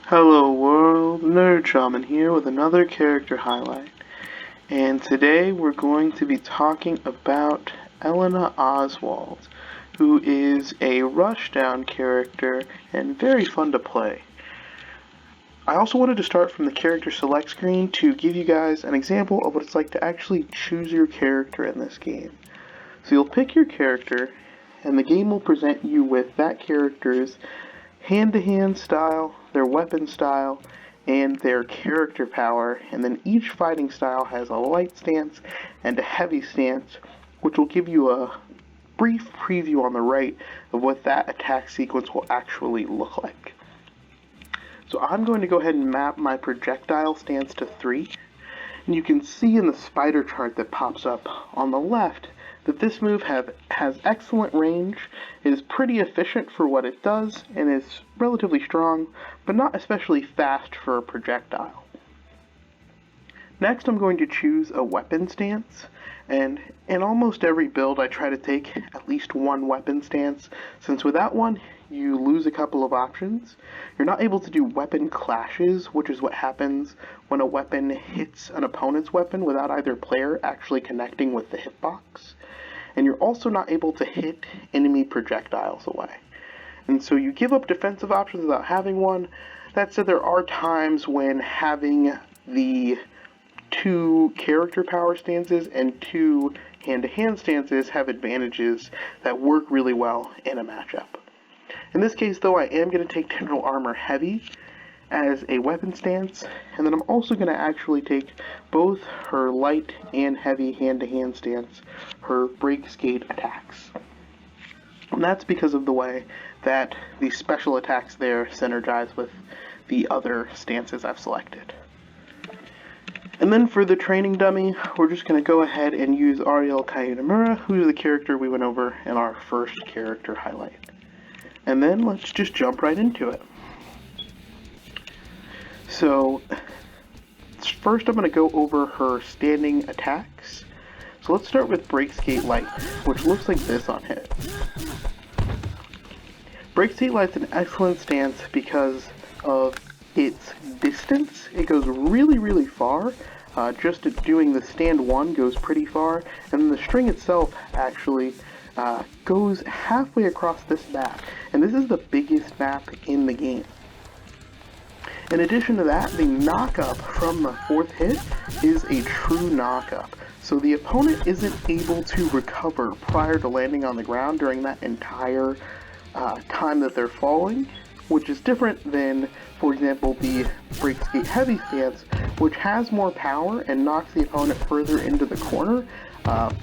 Hello world, Nerd Shaman here with another character highlight. And today we're going to be talking about Elena Oswald, who is a rushdown character and very fun to play. I also wanted to start from the character select screen to give you guys an example of what it's like to actually choose your character in this game. So you'll pick your character, and the game will present you with that character's hand-to-hand style, their weapon style, and their character power, and then each fighting style has a light stance and a heavy stance, which will give you a brief preview on the right of what that attack sequence will actually look like. So I'm going to go ahead and map my projectile stance to 3, and you can see in the spider chart that pops up on the left that this move has excellent range, is pretty efficient for what it does, and is relatively strong, but not especially fast for a projectile. Next, I'm going to choose a weapon stance, and in almost every build I try to take at least one weapon stance, since without one, you lose a couple of options. You're not able to do weapon clashes, which is what happens when a weapon hits an opponent's weapon without either player actually connecting with the hitbox. And you're also not able to hit enemy projectiles away. And so you give up defensive options without having one. That said, there are times when having the 2 character power stances and 2 hand-to-hand stances have advantages that work really well in a matchup. In this case, though, I am going to take TendrilArmorHeavy as a weapon stance, and then I'm also going to actually take both her light and heavy hand-to-hand stance, her break skate attacks. And that's because of the way that the special attacks there synergize with the other stances I've selected. And then for the training dummy, we're just going to go ahead and use Ariel Kayonamura, who's the character we went over in our first character highlight. And then let's just jump right into it. So, first I'm going to go over her standing attacks. So let's start with BrakeSkateLight, which looks like this on hit. BrakeSkateLight's an excellent stance because of its distance. It goes really, really far. Just doing the stand 1 goes pretty far, and then the string itself actually goes halfway across this map, and this is the biggest map in the game. In addition to that, the knock-up from the 4th hit is a true knock-up, so the opponent isn't able to recover prior to landing on the ground during that entire time that they're falling, which is different than, for example, the BrakeSkateHeavy stance, which has more power and knocks the opponent further into the corner,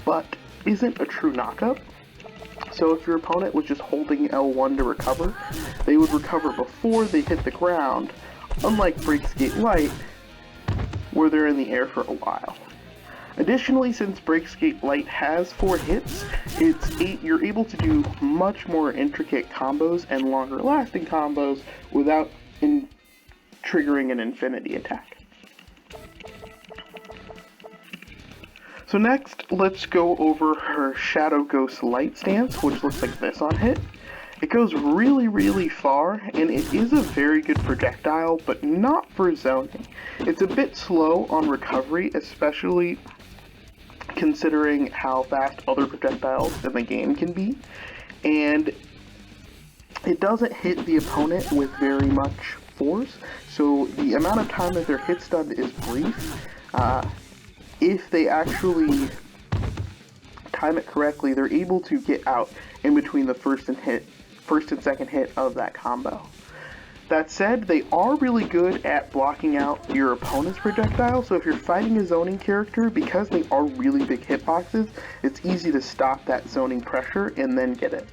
but isn't a true knock-up. So if your opponent was just holding L1 to recover, they would recover before they hit the ground, unlike BrakeSkateLight, where they're in the air for a while. Additionally, since BrakeSkateLight has 4 hits, you're able to do much more intricate combos and longer lasting combos without triggering an infinity attack. So next, let's go over her ShadowGhostLight stance, which looks like this on hit. It goes really, really far, and it is a very good projectile, but not for zoning. It's a bit slow on recovery, especially considering how fast other projectiles in the game can be, and it doesn't hit the opponent with very much force, so the amount of time that their hit stun is brief. If they actually time it correctly, they're able to get out in between the first and second hit of that combo. That said, they are really good at blocking out your opponent's projectile, so if you're fighting a zoning character, because they are really big hitboxes, it's easy to stop that zoning pressure and then get it.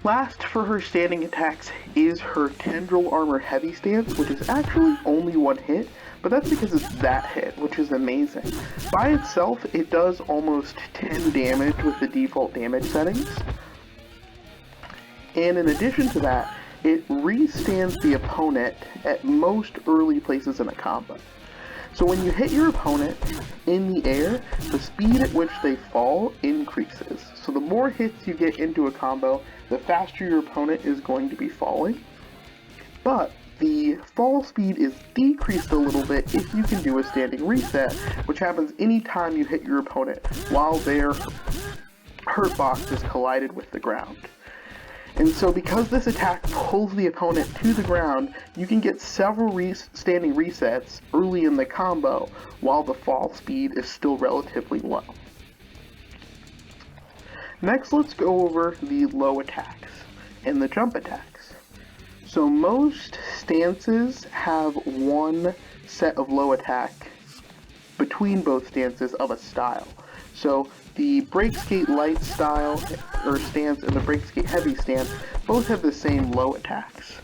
Last for her standing attacks is her TendrilArmorHeavy stance, which is actually only 1 hit, but that's because it's that hit, which is amazing. By itself, it does almost 10 damage with the default damage settings. And in addition to that, it re-stands the opponent at most early places in a combo. So when you hit your opponent in the air, the speed at which they fall increases. So the more hits you get into a combo, the faster your opponent is going to be falling. but the fall speed is decreased a little bit if you can do a standing reset, which happens anytime you hit your opponent while their hurt box is collided with the ground. And so because this attack pulls the opponent to the ground, you can get several standing resets early in the combo while the fall speed is still relatively low. Next, let's go over the low attacks and the jump attacks. So most stances have one set of low attack between both stances of a style. So the BrakeSkateLight style or stance and the BrakeSkateHeavy stance both have the same low attacks.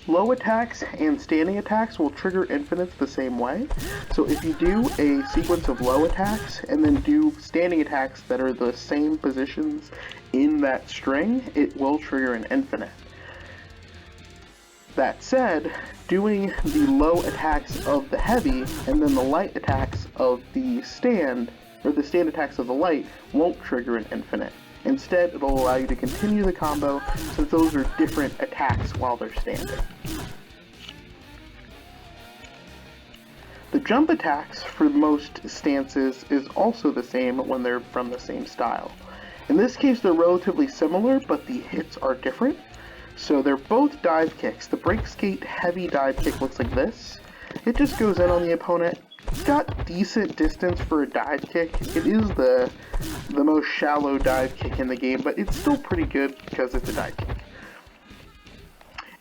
Low attacks and standing attacks will trigger infinites the same way. So if you do a sequence of low attacks and then do standing attacks that are the same positions in that string, it will trigger an infinite. That said, doing the low attacks of the heavy and then the light attacks of the stand, or the stand attacks of the light, won't trigger an infinite. Instead, it'll allow you to continue the combo since those are different attacks while they're standing. The jump attacks for most stances is also the same when they're from the same style. In this case, they're relatively similar, but the hits are different. So they're both dive kicks. The BrakeSkateHeavy dive kick looks like this. It just goes in on the opponent. It's got decent distance for a dive kick. It is the most shallow dive kick in the game, but it's still pretty good because it's a dive kick.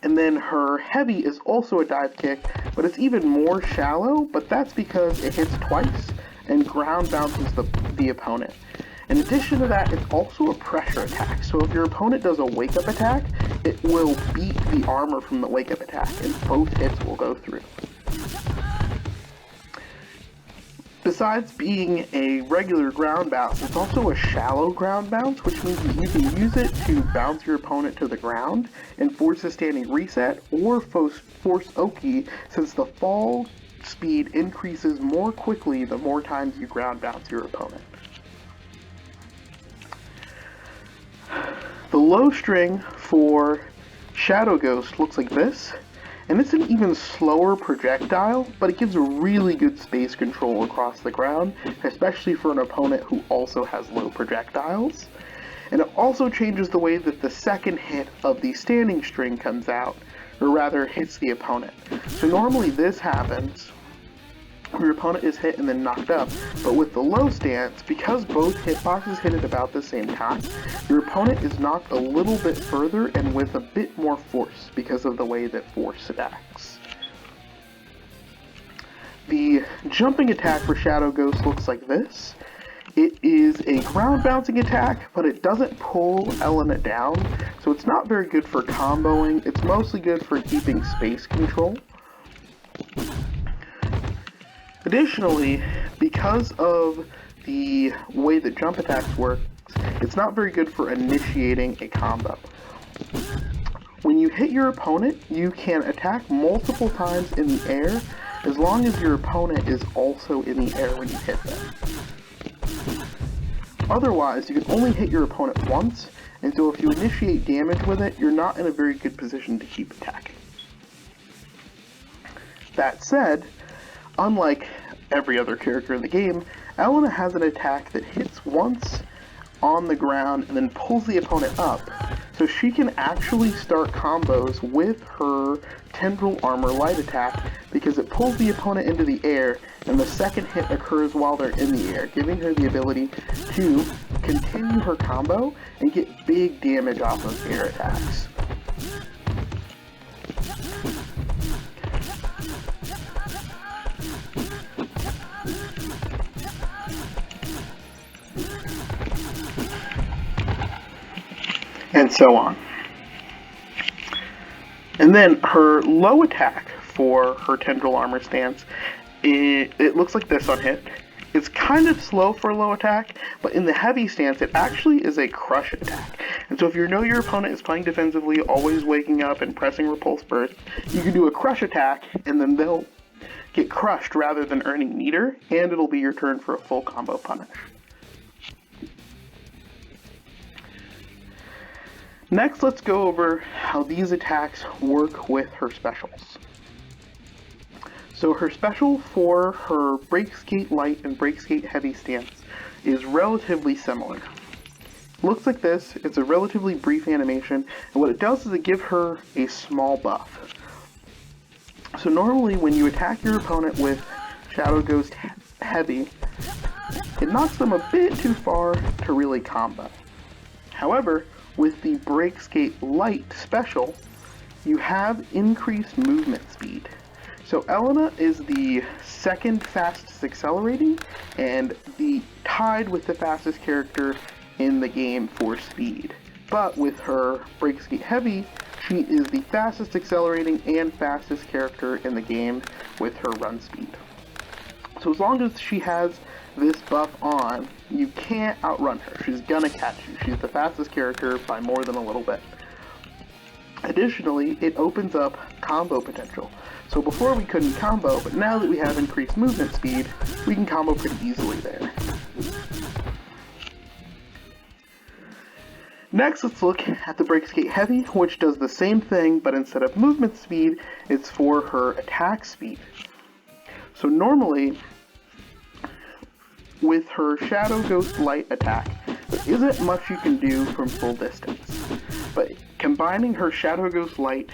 And then her heavy is also a dive kick, but it's even more shallow, but that's because it hits twice and ground bounces the opponent. In addition to that, it's also a pressure attack, so if your opponent does a wake-up attack, it will beat the armor from the wake-up attack, and both hits will go through. Besides being a regular ground bounce, it's also a shallow ground bounce, which means that you can use it to bounce your opponent to the ground and force a standing reset, or force Oki, since the fall speed increases more quickly the more times you ground bounce your opponent. The low string for Shadow Ghost looks like this, and it's an even slower projectile, but it gives a really good space control across the ground, especially for an opponent who also has low projectiles. And it also changes the way that the second hit of the standing string comes out, or rather hits the opponent. So normally this happens your opponent is hit and then knocked up, but with the low stance, because both hitboxes hit at about the same time, your opponent is knocked a little bit further and with a bit more force because of the way that force acts. The jumping attack for Shadow Ghost looks like this. It is a ground bouncing attack, but it doesn't pull Elena down, so it's not very good for comboing. It's mostly good for keeping space control. Additionally, because of the way that jump attacks work, it's not very good for initiating a combo. When you hit your opponent, you can attack multiple times in the air as long as your opponent is also in the air when you hit them. Otherwise, you can only hit your opponent once, and so if you initiate damage with it, you're not in a very good position to keep attacking. That said, unlike every other character in the game, Elena has an attack that hits once on the ground and then pulls the opponent up, so she can actually start combos with her TendrilArmorHeavy attack because it pulls the opponent into the air and the second hit occurs while they're in the air, giving her the ability to continue her combo and get big damage off of air attacks. And so on. And then her low attack for her Tendril Armor stance, it looks like this on hit. It's kind of slow for a low attack, but in the heavy stance it actually is a crush attack. And so if you know your opponent is playing defensively, always waking up and pressing repulse burst, you can do a crush attack and then they'll get crushed rather than earning meter, and it'll be your turn for a full combo punish. Next, let's go over how these attacks work with her specials. So her special for her BrakeSkateLight and BrakeSkateHeavy stance is relatively similar. Looks like this. It's a relatively brief animation, and what it does is it gives her a small buff. So normally when you attack your opponent with ShadowGhostHeavy, it knocks them a bit too far to really combo. However, with the BrakeSkateLight special, you have increased movement speed. So Elena is the second fastest accelerating and tied with the fastest character in the game for speed. But with her BrakeSkateHeavy, she is the fastest accelerating and fastest character in the game with her run speed. So as long as she has this buff on, you can't outrun her. She's gonna catch you. She's the fastest character by more than a little bit. Additionally, it opens up combo potential. So before we couldn't combo, but now that we have increased movement speed, we can combo pretty easily there. Next, let's look at the BrakeSkateHeavy, which does the same thing, but instead of movement speed, it's for her attack speed. So normally, with her ShadowGhostLight attack, there isn't much you can do from full distance. But combining her ShadowGhostLight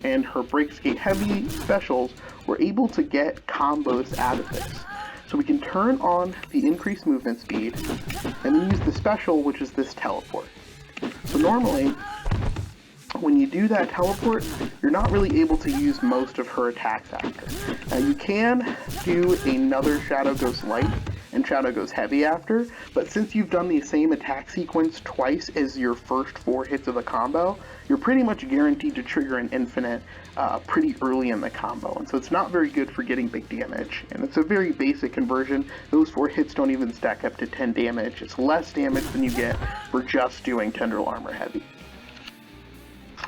and her BrakeSkateHeavy specials, we're able to get combos out of this. So we can turn on the increased movement speed, and then use the special, which is this teleport. So normally, when you do that teleport, you're not really able to use most of her attacks after. Now you can do another ShadowGhostLight and ShadowGhostHeavy after, but since you've done the same attack sequence twice as your first 4 hits of the combo, you're pretty much guaranteed to trigger an infinite pretty early in the combo, and so it's not very good for getting big damage, and it's a very basic conversion. Those 4 hits don't even stack up to 10 damage. It's less damage than you get for just doing TendrilArmorHeavy.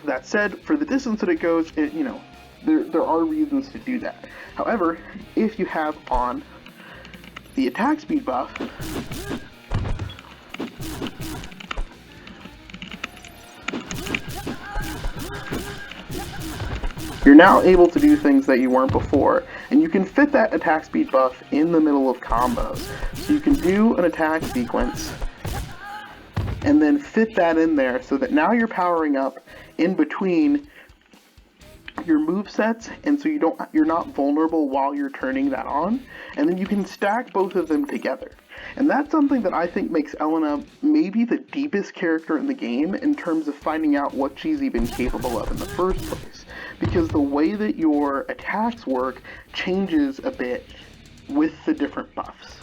That said, for the distance that it goes, there are reasons to do that. However, if you have on the attack speed buff, you're now able to do things that you weren't before, and you can fit that attack speed buff in the middle of combos. So you can do an attack sequence, and then fit that in there so that now you're powering up in between your move sets, and so you're not vulnerable while you're turning that on, and then you can stack both of them together. And that's something that I think makes Elena maybe the deepest character in the game in terms of finding out what she's even capable of in the first place, because the way that your attacks work changes a bit with the different buffs.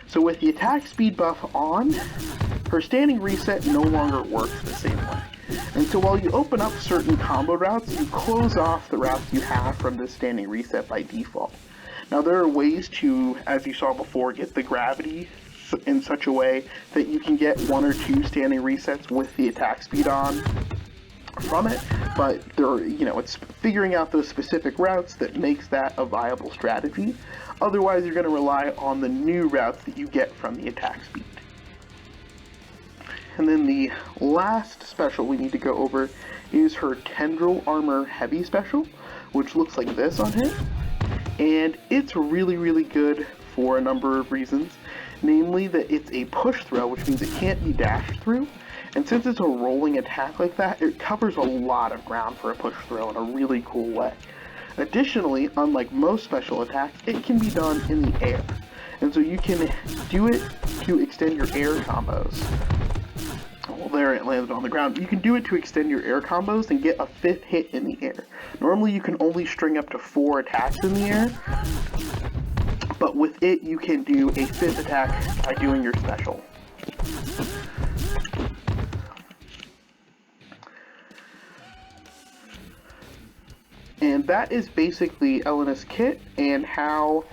So with the attack speed buff on, her standing reset no longer works the same way. And so while you open up certain combo routes, you close off the routes you have from this standing reset by default. Now there are ways to, as you saw before, get the gravity in such a way that you can get 1 or 2 standing resets with the attack speed on from it, but it's figuring out those specific routes that makes that a viable strategy. Otherwise, you're going to rely on the new routes that you get from the attack speed. And then the last special we need to go over is her TendrilArmorHeavy special, which looks like this on hit. And it's really, really good for a number of reasons. Namely that it's a push throw, which means it can't be dashed through. And since it's a rolling attack like that, it covers a lot of ground for a push throw in a really cool way. Additionally, unlike most special attacks, it can be done in the air. And so you can do it to extend your air combos. Well, there it landed on the ground. You can do it to extend your air combos and get a 5th hit in the air. Normally you can only string up to 4 attacks in the air, but with it you can do a 5th attack by doing your special. And that is basically Elena's kit, and how,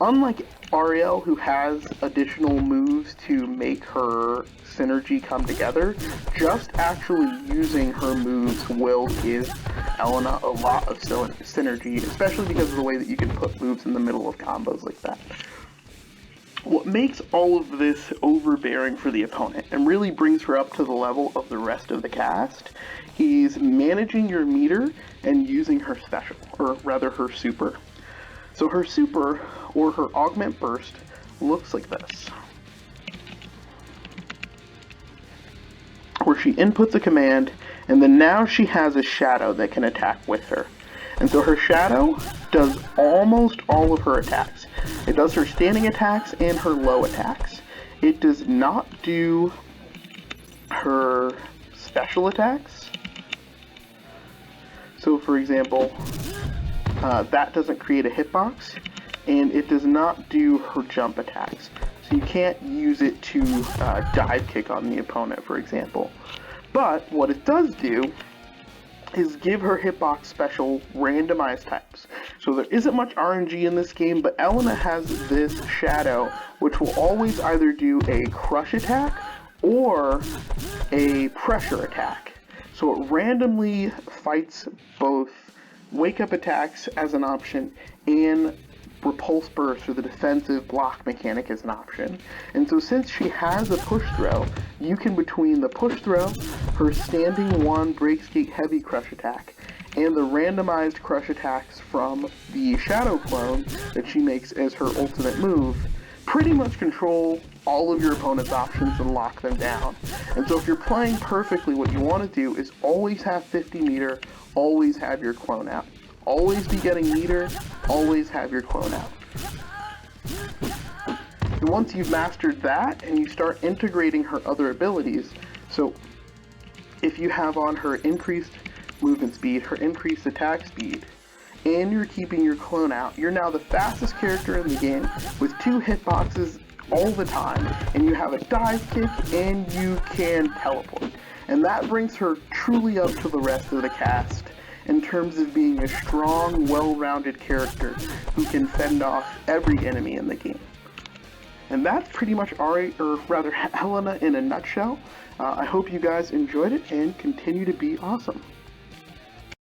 unlike Ariel, who has additional moves to make her synergy come together, just actually using her moves will give Elena a lot of synergy, especially because of the way that you can put moves in the middle of combos like that. What makes all of this overbearing for the opponent and really brings her up to the level of the rest of the cast is managing your meter and using her special, or rather her super. So her super, or her augment burst, looks like this, where she inputs a command, and then now she has a shadow that can attack with her. And so her shadow does almost all of her attacks. It does her standing attacks and her low attacks. It does not do her special attacks. So for example, that doesn't create a hitbox, and it does not do her jump attacks. So you can't use it to dive kick on the opponent, for example. But what it does do is give her hitbox special randomized types. So there isn't much RNG in this game, but Elena has this shadow which will always either do a crush attack or a pressure attack. So it randomly fights both wake up attacks as an option and repulse burst, or the defensive block mechanic, as an option. And so since she has a push throw, you can, between the push throw, her standing 1 BrakeSkateHeavy crush attack, and the randomized crush attacks from the shadow clone that she makes as her ultimate move, pretty much control all of your opponent's options and lock them down. And so if you're playing perfectly, what you want to do is always have 50 meter, always have your clone out. Always be getting meter, always have your clone out. And once you've mastered that and you start integrating her other abilities, so if you have on her increased movement speed, her increased attack speed, and you're keeping your clone out, you're now the fastest character in the game with 2 hitboxes all the time, and you have a dive kick and you can teleport. And that brings her truly up to the rest of the cast in terms of being a strong, well-rounded character who can fend off every enemy in the game. And that's pretty much Elena in a nutshell. I hope you guys enjoyed it and continue to be awesome.